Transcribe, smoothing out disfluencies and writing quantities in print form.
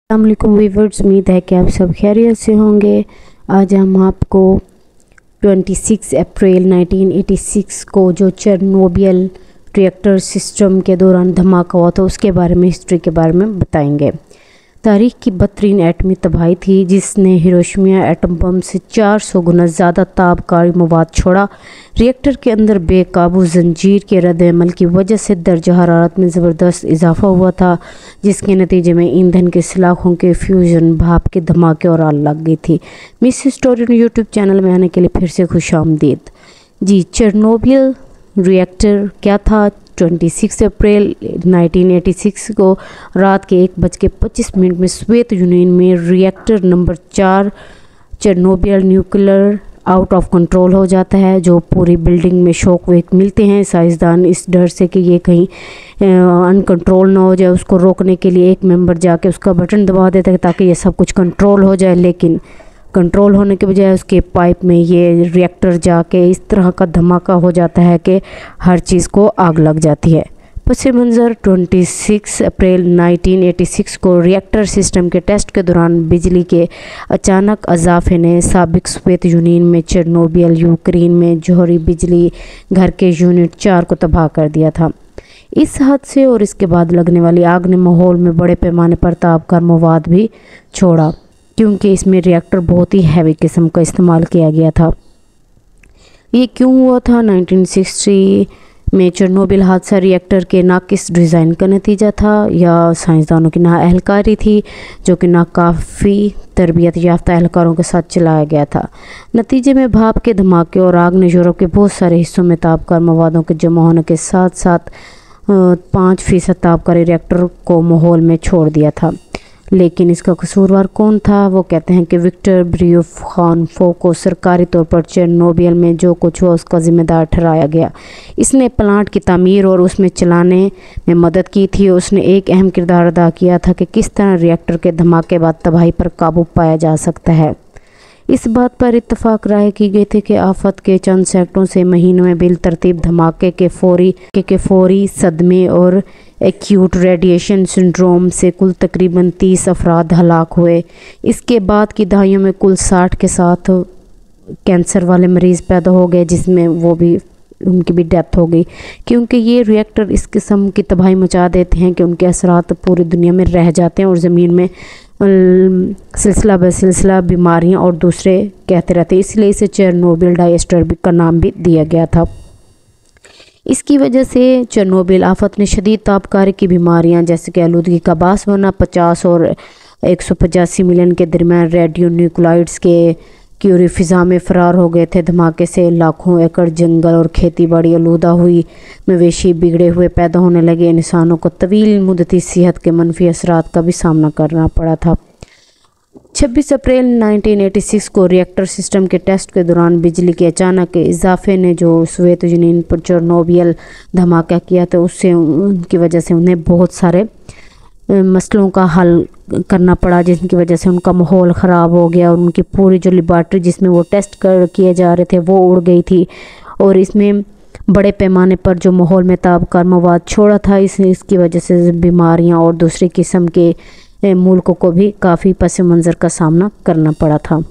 अस्सलाम वालेकुम व्यूअर्स, उम्मीद है कि आप सब खैरियत से होंगे। आज हम आपको 26 अप्रैल 1986 को जो चेरनोबिल रिएक्टर सिस्टम के दौरान धमाका हुआ था उसके बारे में, हिस्ट्री के बारे में बताएंगे। तारीख की बदतरीन एटमी तबाही थी जिसने हिरोशिमा एटम बम से 400 गुना ज़्यादा ताबकारी मवाद छोड़ा। रिएक्टर के अंदर बेकाबू जंजीर के रद्द-ए-अमल की वजह से दर्जा हरारत में ज़बरदस्त इजाफा हुआ था, जिसके नतीजे में ईंधन के सलाखों के फ्यूजन, भाप के धमाके और आग लग गई थी। मिस हिस्टोरियन यूट्यूब चैनल में आने के लिए फिर से खुशामदीद। जी, चेरनोबिल रिएक्टर क्या था? 26 अप्रैल 1986 को रात के 1:25 में सोवियत यूनियन में reactor number 4 Chernobyl nuclear out of control हो जाता है, जो पूरी बिल्डिंग में शॉक वेव मिलते हैं। साइंसदान इस डर से कि ये कहीं अनकंट्रोल ना हो जाए, उसको रोकने के लिए एक मेंबर जाके उसका बटन दबा देता है ताकि ये सब कुछ कंट्रोल हो जाए, लेकिन कंट्रोल होने के बजाय उसके पाइप में ये रिएक्टर जाके इस तरह का धमाका हो जाता है कि हर चीज़ को आग लग जाती है। पस मंज़र 26 अप्रैल 1986 को रिएक्टर सिस्टम के टेस्ट के दौरान बिजली के अचानक अजाफे ने साबिक सोवियत यूनियन में चेरनोबिल यूक्रेन में जौहरी बिजली घर के यूनिट 4 को तबाह कर दिया था। इस हादसे और इसके बाद लगने वाली आग ने माहौल में बड़े पैमाने पर ताबकार मवाद भी छोड़ा, क्योंकि इसमें रिएक्टर बहुत ही हैवी किस्म का इस्तेमाल किया गया था। ये क्यों हुआ था? 1960 में चेरनोबिल हादसा रिएक्टर के नाकिस डिज़ाइन का नतीजा था या साइंसदानों की नाअहलकारी थी, जो कि नाकाफ़ी तरबियत याफ्ता एहलकारों के साथ चलाया गया था। नतीजे में भाप के धमाके और आग ने यूरोप के बहुत सारे हिस्सों में ताबकार मवादों के जमा होने के साथ साथ 5% ताबकारी रिएक्टर को माहौल में छोड़ दिया था। लेकिन इसका कसूरवार कौन था? वो कहते हैं कि विक्टर ब्रियोफानफो को सरकारी तौर पर चेरनोबिल में जो कुछ हुआ उसका ज़िम्मेदार ठहराया गया। इसने प्लांट की तामीर और उसमें चलाने में मदद की थी। उसने एक अहम किरदार अदा किया था कि किस तरह रिएक्टर के धमाके बाद तबाही पर काबू पाया जा सकता है। इस बात पर इत्तफाक राय की गई थी कि आफत के चंद सेकंडों से महीनों में बिलतरतीब धमाके के फौरी सदमे और एक्यूट रेडिएशन सिंड्रोम से कुल तकरीबन 30 अफराद हलाक हुए। इसके बाद की दहाइयों में कुल 60 के साथ कैंसर वाले मरीज़ पैदा हो गए, जिसमें वो भी उनकी भी डेथ हो गई, क्योंकि ये रिएक्टर इस किस्म की तबाही मचा देते हैं कि उनके असरात पूरी दुनिया में रह जाते हैं और ज़मीन में सिलसिला बसिलसिला बीमारियां और दूसरे कहते रहते हैं। इसलिए इसे चेरनोबिल डायस्टर का नाम भी दिया गया था। इसकी वजह से चेरनोबिल आफत ने शदीद ताबकारी की बीमारियां जैसे कि आलूदगी का बास बना। 50 और 185 मिलियन के दरमियान रेडियो न्यूक्लाइड्स के क्यूरी फ़िज़ा में फ़रार हो गए थे। धमाके से लाखों एकड़ जंगल और खेती बाड़ी आलूदा हुई, मवेशी बिगड़े हुए पैदा होने लगे। इंसानों को तवील मुद्दती सेहत के मनफी असरात का भी सामना करना पड़ा था। 26 अप्रैल 1986 को रिएक्टर सिस्टम के टेस्ट के दौरान बिजली के अचानक इजाफे ने जो सोवियत यूनियन पर चेरनोबिल धमाका किया था, उससे उनकी वजह से उन्हें बहुत सारे मसलों का हल करना पड़ा, जिनकी वजह से उनका माहौल ख़राब हो गया और उनकी पूरी जो लेबॉर्ट्री जिसमें वो टेस्ट किए जा रहे थे वो उड़ गई थी और इसमें बड़े पैमाने पर जो माहौल में ताबकार मवाद छोड़ा था, इसकी वजह से बीमारियां और दूसरी किस्म के मुल्कों को भी काफ़ी पस मंज़र का सामना करना पड़ा था।